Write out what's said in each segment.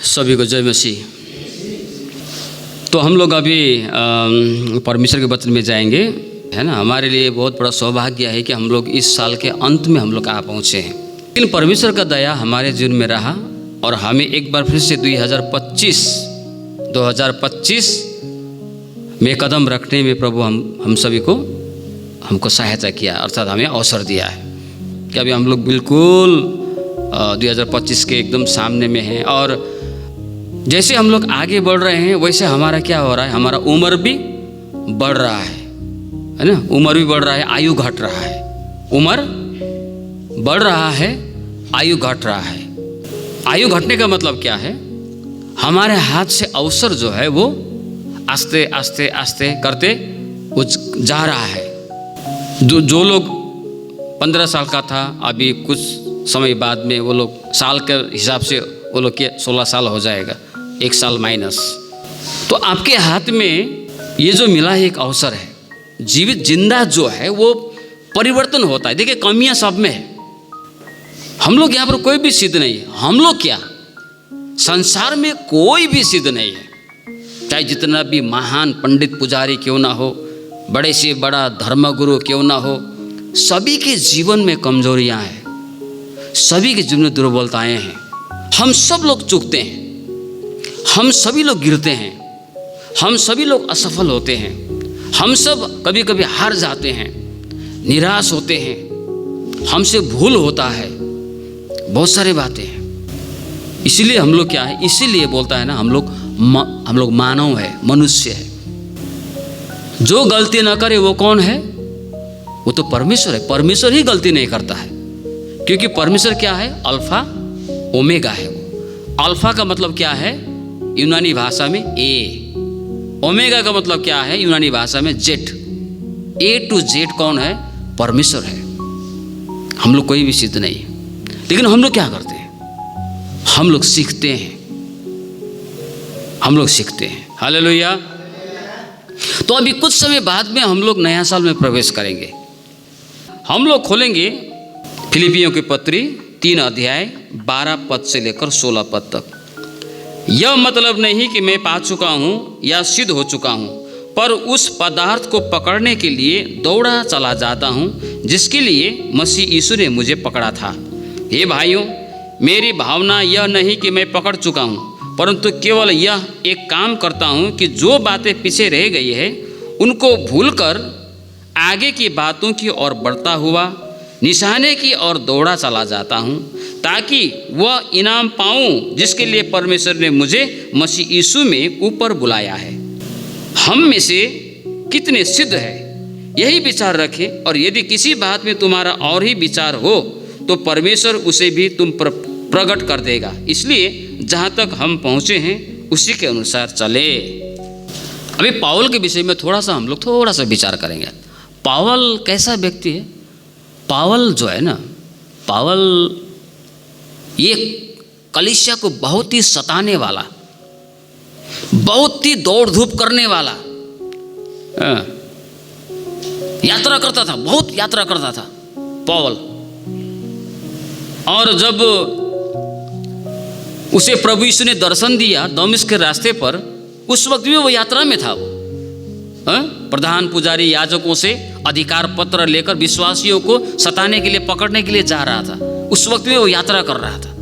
सभी को जय मसीह। तो हम लोग अभी परमेश्वर के वचन में जाएंगे, है ना। हमारे लिए बहुत बड़ा सौभाग्य है कि हम लोग इस साल के अंत में हम लोग आ पहुँचे हैं। लेकिन परमेश्वर का दया हमारे जीवन में रहा और हमें एक बार फिर से 2025 में कदम रखने में प्रभु हम सभी को हमको सहायता किया, अर्थात हमें अवसर दिया है कि अभी हम लोग बिल्कुल 2025 के एकदम सामने में हैं। और जैसे हम लोग आगे बढ़ रहे हैं वैसे हमारा क्या हो रहा है, हमारा उम्र भी बढ़ रहा है ना। उम्र भी बढ़ रहा है, आयु घट रहा है। उम्र बढ़ रहा है, आयु घट रहा है। आयु घटने का मतलब क्या है, हमारे हाथ से अवसर जो है वो आस्ते आस्ते आस्ते करते जा रहा है। जो लोग 15 साल का था, अभी कुछ समय बाद में वो लोग साल के हिसाब से वो लोग के 16 साल हो जाएगा, 1 साल माइनस। तो आपके हाथ में ये जो मिला है एक अवसर है। जीवित जिंदा जो है वो परिवर्तन होता है। देखिए, कमियां सब में है। हम लोग यहाँ पर कोई भी सिद्ध नहीं है। हम लोग क्या, संसार में कोई भी सिद्ध नहीं है। चाहे जितना भी महान पंडित पुजारी क्यों ना हो, बड़े से बड़ा धर्मगुरु क्यों ना हो, सभी के जीवन में कमजोरियां हैं, सभी के जीवन में दुर्बलताएं हैं। हम सब लोग चूकते हैं, हम सभी लोग गिरते हैं, हम सभी लोग असफल होते हैं, हम सब कभी कभी हार जाते हैं, निराश होते हैं, हमसे भूल होता है, बहुत सारी बातें हैं। इसीलिए हम लोग क्या है, इसीलिए बोलता है ना, हम लोग मानव है, मनुष्य है। जो गलती ना करे वो कौन है, वो तो परमेश्वर है। परमेश्वर ही गलती नहीं करता है, क्योंकि परमेश्वर क्या है, अल्फा ओमेगा है। वो अल्फा का मतलब क्या है यूनानी भाषा में ए, ओमेगा का मतलब क्या है यूनानी भाषा में जेड। ए टू जेड कौन है, परमेश्वर है। हम लोग कोई भी सिद्ध नहीं है। लेकिन हम लोग क्या करते हैं, हम लोग सीखते हैं, हम लोग सीखते हैं। हालेलुया। तो अभी कुछ समय बाद में हम लोग नया साल में प्रवेश करेंगे। हम लोग खोलेंगे फिलिपियों की पत्री 3 अध्याय 12 पद से लेकर 16 पद तक। यह मतलब नहीं कि मैं पा चुका हूँ या सिद्ध हो चुका हूँ, पर उस पदार्थ को पकड़ने के लिए दौड़ा चला जाता हूँ जिसके लिए मसीह यीशु ने मुझे पकड़ा था। हे भाइयों, मेरी भावना यह नहीं कि मैं पकड़ चुका हूँ, परंतु केवल यह एक काम करता हूँ कि जो बातें पीछे रह गई है उनको भूलकर आगे की बातों की ओर बढ़ता हुआ निशाने की ओर दौड़ा चला जाता हूँ, ताकि वह इनाम पाऊँ जिसके लिए परमेश्वर ने मुझे मसीह यीशु में ऊपर बुलाया है। हम में से कितने सिद्ध है यही विचार रखें, और यदि किसी बात में तुम्हारा और ही विचार हो तो परमेश्वर उसे भी तुम पर प्रकट कर देगा। इसलिए जहाँ तक हम पहुँचे हैं उसी के अनुसार चले। अभी पावल के विषय में हम लोग थोड़ा सा विचार करेंगे। पावल कैसा व्यक्ति है। पावल जो है ना, पावल ये कलीसिया को बहुत ही सताने वाला, बहुत ही दौड़ धूप करने वाला यात्रा करता था, बहुत यात्रा करता था पावल। और जब उसे प्रभु यीशु ने दर्शन दिया दमिश्क के रास्ते पर, उस वक्त भी वो यात्रा में था। वो प्रधान पुजारी याजकों से अधिकार पत्र लेकर विश्वासियों को सताने के लिए, पकड़ने के लिए जा रहा था। उस वक्त में वो यात्रा कर रहा था।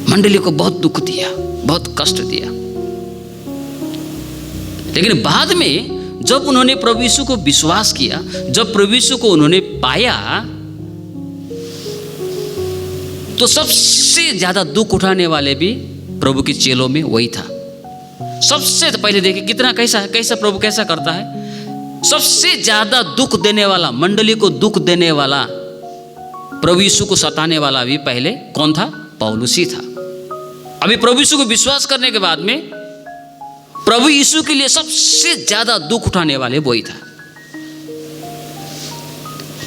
मंडली को बहुत दुख दिया, बहुत कष्ट दिया। लेकिन बाद में जब उन्होंने प्रभु यीशु को विश्वास किया, जब प्रभु यीशु को उन्होंने पाया, तो सबसे ज्यादा दुख उठाने वाले भी प्रभु के चेलों में वही था। सबसे पहले देखिए कितना कैसा प्रभु कैसा करता है। सबसे ज्यादा दुख देने वाला, मंडली को दुख देने वाला, प्रभु यीशु को सताने वाला भी पहले कौन था, पौलुस ही था। अभी प्रभु यीशु को विश्वास करने के बाद में प्रभु यीशु के लिए सबसे ज्यादा दुख उठाने वाले वही था।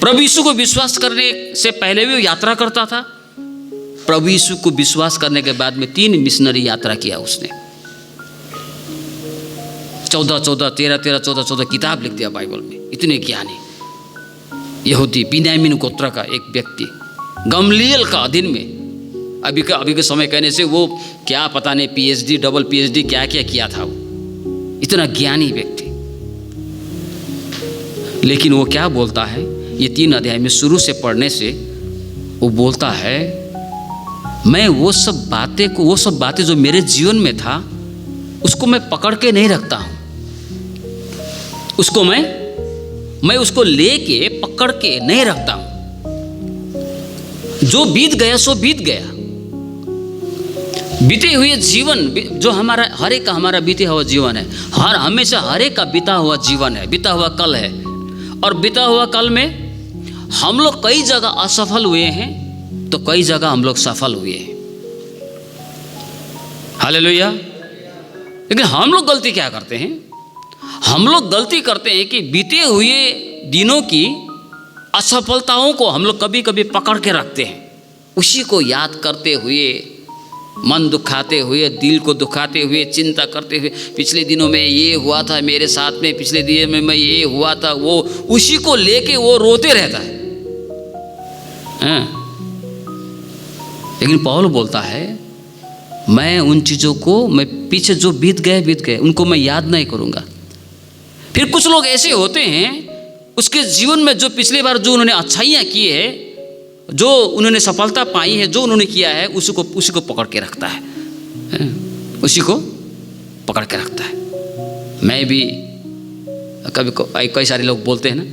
प्रभु यीशु को विश्वास करने से पहले भी वो यात्रा करता था। प्रभु यीशु को विश्वास करने के बाद में 3 मिशनरी यात्रा किया उसने। 13 किताब लिख दिया बाइबल में। इतने ज्ञानी यहूदी बिन्यामीन गोत्र का एक व्यक्ति, गमलीएल का अधीन में अभी के समय कहने से वो क्या पता नहीं PhD डबल PhD क्या क्या किया था, वो इतना ज्ञानी व्यक्ति। लेकिन वो क्या बोलता है, ये 3 अध्याय में शुरू से पढ़ने से वो बोलता है, मैं वो सब बातें जो मेरे जीवन में था उसको मैं पकड़ के नहीं रखता हूँ, उसको मैं उसको लेके पकड़ के नहीं रखता हूँ। जो बीत गया सो बीत गया। बीते हुए जीवन जो हमारा हर एक का हमारा बीते हुआ जीवन है, हमेशा हर एक का बीता हुआ जीवन है, बीता हुआ कल है। और बीता हुआ कल में हम लोग कई जगह असफल हुए हैं तो कई जगह हम लोग सफल हुए हैं। हालेलुया। लेकिन हम लोग गलती क्या करते हैं, हम लोग गलती करते हैं कि बीते हुए दिनों की असफलताओं को हम लोग कभी कभी पकड़ के रखते हैं, उसी को याद करते हुए, मन दुखाते हुए, दिल को दुखाते हुए, चिंता करते हुए, पिछले दिनों में ये हुआ था मेरे साथ में, पिछले दिनों में मैं ये हुआ था, वो उसी को लेके वो रोते रहता है। लेकिन पौल बोलता है, मैं उन चीज़ों को, मैं पीछे जो बीत गए उनको मैं याद नहीं करूँगा। फिर कुछ लोग ऐसे होते हैं, उसके जीवन में जो पिछली बार जो उन्होंने अच्छाइयाँ की है, जो उन्होंने सफलता पाई है, जो उन्होंने किया है, उसी को पकड़ के रखता है, उसी को पकड़ के रखता है। मैं भी कई सारे लोग बोलते हैं ना,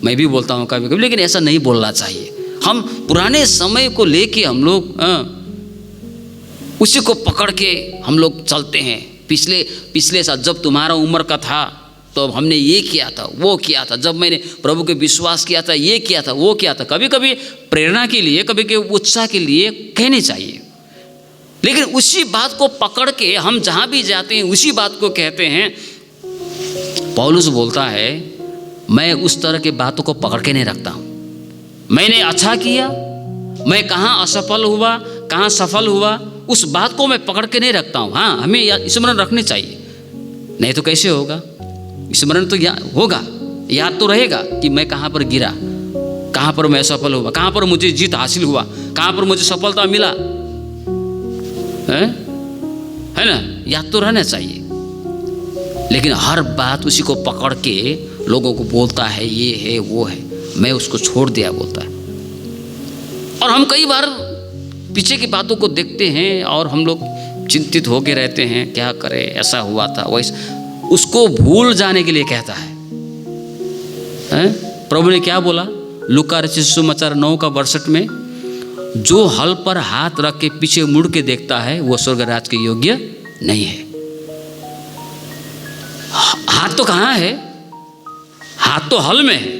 मैं भी बोलता हूँ कभी कभी, लेकिन ऐसा नहीं बोलना चाहिए। हम पुराने समय को लेके हम लोग उसी को पकड़ के हम लोग चलते हैं। पिछले साल जब तुम्हारा उम्र का था तो हमने ये किया था, वो किया था, जब मैंने प्रभु के विश्वास किया था, ये किया था, वो किया था। कभी कभी प्रेरणा के लिए, कभी कभी उत्साह के लिए कहने चाहिए, लेकिन उसी बात को पकड़ के हम जहाँ भी जाते हैं उसी बात को कहते हैं। पौलुस बोलता है, मैं उस तरह की बातों को पकड़ के नहीं रखता हूँ। मैंने अच्छा किया, मैं कहाँ असफल हुआ, कहाँ सफल हुआ, उस बात को मैं पकड़ के नहीं रखता हूँ। हाँ, हमें स्मरण रखने चाहिए, नहीं तो कैसे होगा? स्मरण तो होगा, याद तो रहेगा कि मैं कहाँ पर गिरा, कहाँ पर मैं सफल हुआ, कहाँ पर मुझे जीत हासिल हुआ, कहाँ पर मुझे सफलता मिला, है ना? याद तो रहना चाहिए। लेकिन हर बात उसी को पकड़ के लोगों को बोलता है, ये है वो है, मैं उसको छोड़ दिया बोलता है। और हम कई बार पीछे की बातों को देखते हैं और हम लोग चिंतित होके रहते हैं, क्या करें, ऐसा हुआ था, वैसा, उसको भूल जाने के लिए कहता है। प्रभु ने क्या बोला? लूका रचित सुसमाचार 9:62 में, जो हल पर हाथ रख के पीछे मुड़ के देखता है वो स्वर्ग राज के योग्य नहीं है। हाथ तो कहाँ है? हाथ तो हल में है।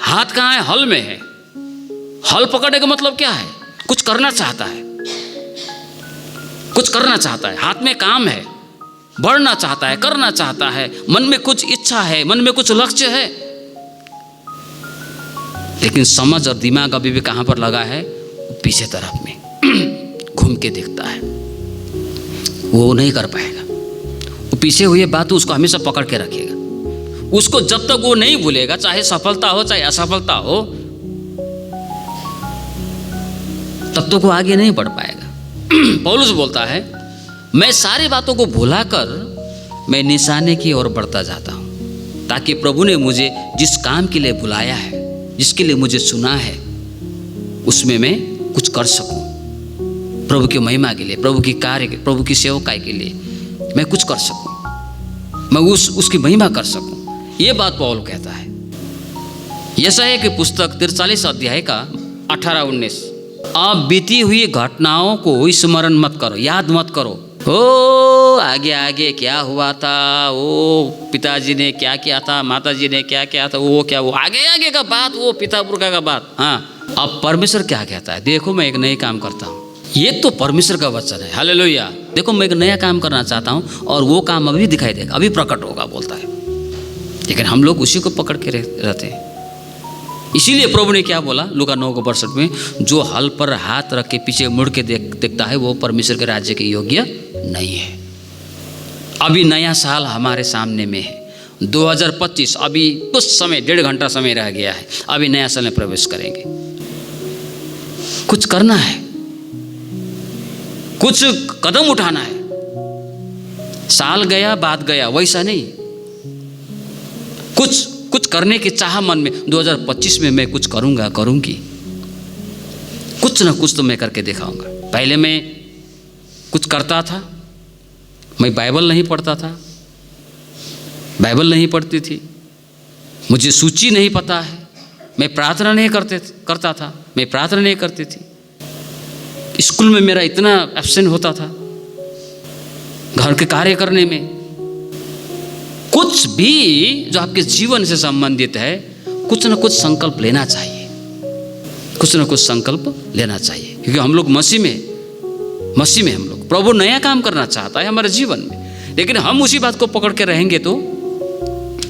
हाथ कहाँ है? हल में है। हल पकड़ने का मतलब क्या है? कुछ करना चाहता है, कुछ करना चाहता है, हाथ में काम है, बढ़ना चाहता है, करना चाहता है, मन में कुछ इच्छा है, मन में कुछ लक्ष्य है। लेकिन समझ और दिमाग अभी भी कहां पर लगा है? पीछे तरफ में घूम के देखता है। वो नहीं कर पाएगा। वो पीछे हुई बात उसको हमेशा पकड़ के रखेगा। उसको जब तक वो नहीं भूलेगा, चाहे सफलता हो चाहे असफलता हो, तब तक वो आगे नहीं बढ़ पाएगा। पौलुस बोलता है, मैं सारी बातों को भुलाकर मैं निशाने की ओर बढ़ता जाता हूँ, ताकि प्रभु ने मुझे जिस काम के लिए बुलाया है, जिसके लिए मुझे चुना है, उसमें मैं कुछ कर सकूँ। प्रभु की महिमा के लिए, प्रभु की कार्य के, प्रभु की सेवकाई के लिए मैं कुछ कर सकूँ, मैं उसकी महिमा कर सकूँ। ये बात पौल कहता है। यशायाह की पुस्तक 43 अध्याय का 18-19, अब बीती हुई घटनाओं को स्मरण मत करो, याद मत करो। ओ आगे आगे क्या हुआ था, वो पिताजी ने क्या किया था, माताजी ने क्या किया था, वो क्या, वो आगे आगे का बात, वो पिता पुरखा का बात। हाँ, अब परमेश्वर क्या कहता है? देखो मैं एक नई काम करता हूँ। ये तो परमेश्वर का वचन है। हालेलुया। देखो मैं एक नया काम करना चाहता हूँ और वो काम अभी दिखाई देगा, अभी प्रकट होगा बोलता है। लेकिन हम लोग उसी को पकड़ के रहते हैं। इसीलिए प्रभु ने क्या बोला लूका 9:62 में, जो हल पर हाथ रख के पीछे मुड़ के देखता है वो परमेश्वर के राज्य के योग्य नहीं है। अभी नया साल हमारे सामने में है, 2025। अभी कुछ समय, 1.5 घंटा समय रह गया है, अभी नया साल में प्रवेश करेंगे। कुछ करना है, कुछ कदम उठाना है। साल गया बात गया, वैसा नहीं। कुछ करने की चाह मन में, 2025 में मैं कुछ करूंगा, करूंगी, कुछ ना कुछ तो मैं करके दिखाऊंगा। पहले मैं कुछ करता था, मैं बाइबल नहीं पढ़ता था, बाइबल नहीं पढ़ती थी, मुझे सूची नहीं पता है, मैं प्रार्थना नहीं करता था, मैं प्रार्थना नहीं करती थी, स्कूल में मेरा इतना एब्सेंट होता था, घर के कार्य करने में। कुछ भी जो आपके जीवन से संबंधित है, कुछ ना कुछ संकल्प लेना चाहिए, कुछ ना कुछ संकल्प लेना चाहिए। क्योंकि हम लोग मसीह में हम लोग, प्रभु नया काम करना चाहता है हमारे जीवन में, लेकिन हम उसी बात को पकड़ के रहेंगे तो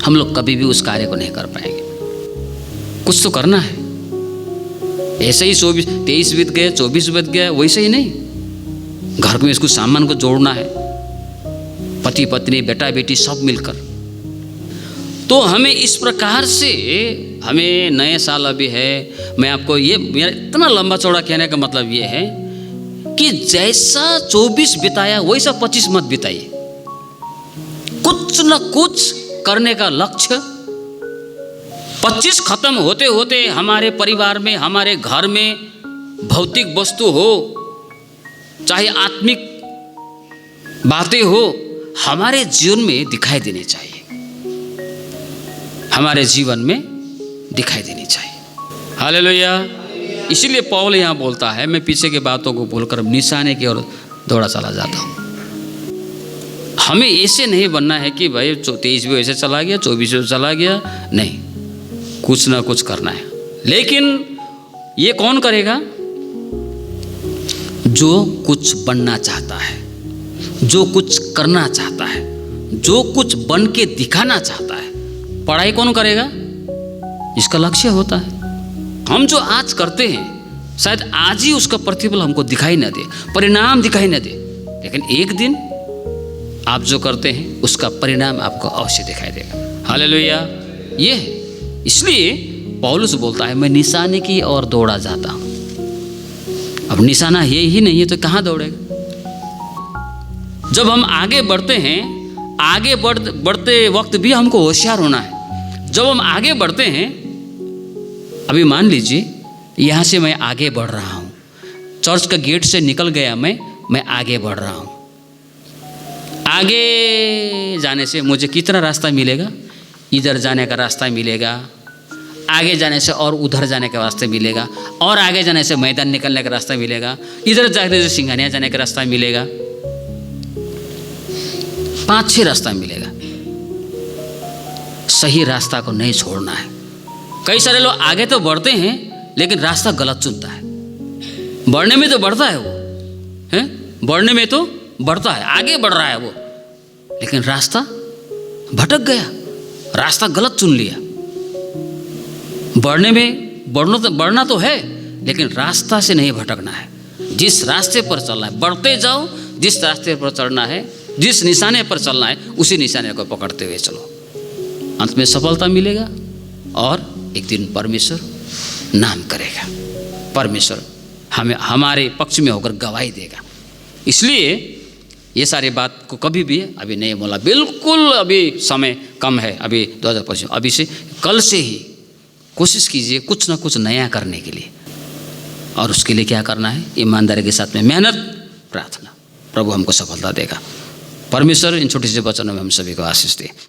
हम लोग कभी भी उस कार्य को नहीं कर पाएंगे। कुछ तो करना है। ऐसे ही 23 बीत गए, 24 बीत गया, वैसे ही नहीं। घर में इसको सामान को जोड़ना है, पति पत्नी बेटा बेटी सब मिलकर। तो हमें इस प्रकार से, हमें नए साल अभी है, मैं आपको ये, मेरा इतना लंबा चौड़ा कहने का मतलब ये है कि जैसा 24 बिताया वैसा 25 मत बिताइए। कुछ न कुछ करने का लक्ष्य। 25 खत्म होते होते हमारे परिवार में, हमारे घर में भौतिक वस्तु हो चाहे आत्मिक बातें हो, हमारे जीवन में दिखाई देनी चाहिए, हमारे जीवन में दिखाई देनी चाहिए। हालेलुया। इसीलिए पौल यहाँ बोलता है, मैं पीछे की बातों को भूलकर निशाने की ओर दौड़ा चला जाता हूँ। हमें ऐसे नहीं बनना है कि भाई 23 भी ऐसे चला गया, 24 भी चला गया, नहीं, कुछ ना कुछ करना है। लेकिन ये कौन करेगा? जो कुछ बनना चाहता है, जो कुछ करना चाहता है, जो कुछ बन के दिखाना चाहता है। पढ़ाई कौन करेगा? इसका लक्ष्य होता है। हम जो आज करते हैं शायद आज ही उसका प्रतिफल हमको दिखाई न दे, परिणाम दिखाई न दे, लेकिन एक दिन आप जो करते हैं उसका परिणाम आपको अवश्य दिखाई देगा। हालेलुया। ये है, इसलिए पौलुस बोलता है, मैं निशाने की ओर दौड़ा जाता हूं। अब निशाना ये ही नहीं है तो कहां दौड़ेगा? जब हम आगे बढ़ते हैं, आगे बढ़ते वक्त भी हमको होशियार होना है। जब हम आगे बढ़ते हैं, अभी मान लीजिए यहाँ से मैं आगे बढ़ रहा हूँ, चर्च का गेट से निकल गया मैं आगे बढ़ रहा हूँ। आगे जाने से मुझे कितना रास्ता मिलेगा? इधर जाने का रास्ता मिलेगा, आगे जाने से और उधर जाने का रास्ता मिलेगा, और आगे जाने से मैदान निकलने का रास्ता मिलेगा, इधर जाने से सिंघानिया जाने का रास्ता मिलेगा, 5-6 रास्ता मिलेगा। सही रास्ता को नहीं छोड़ना है। कई सारे लोग आगे तो बढ़ते हैं लेकिन रास्ता गलत चुनता है। बढ़ने में तो बढ़ता है वो, है बढ़ने में तो बढ़ता है, आगे बढ़ रहा है वो, लेकिन रास्ता भटक गया, रास्ता गलत चुन लिया। बढ़ने में बढ़ना तो है, लेकिन रास्ता से नहीं भटकना है। जिस रास्ते पर चलना है बढ़ते जाओ, जिस रास्ते पर चलना है, जिस निशाने पर चलना है, उसी निशाने को पकड़ते हुए चलो। अंत में सफलता मिलेगा और एक दिन परमेश्वर नाम करेगा, परमेश्वर हमारे पक्ष में होकर गवाही देगा। इसलिए ये सारी बात को कभी भी अभी नहीं बोला, बिल्कुल अभी समय कम है, अभी 2025, अभी से कल से ही कोशिश कीजिए कुछ ना कुछ नया करने के लिए। और उसके लिए क्या करना है? ईमानदारी के साथ में मेहनत, प्रार्थना, प्रभु हमको सफलता देगा। परमेश्वर इन छोटे से वचनों में हम सभी को आशीष दे।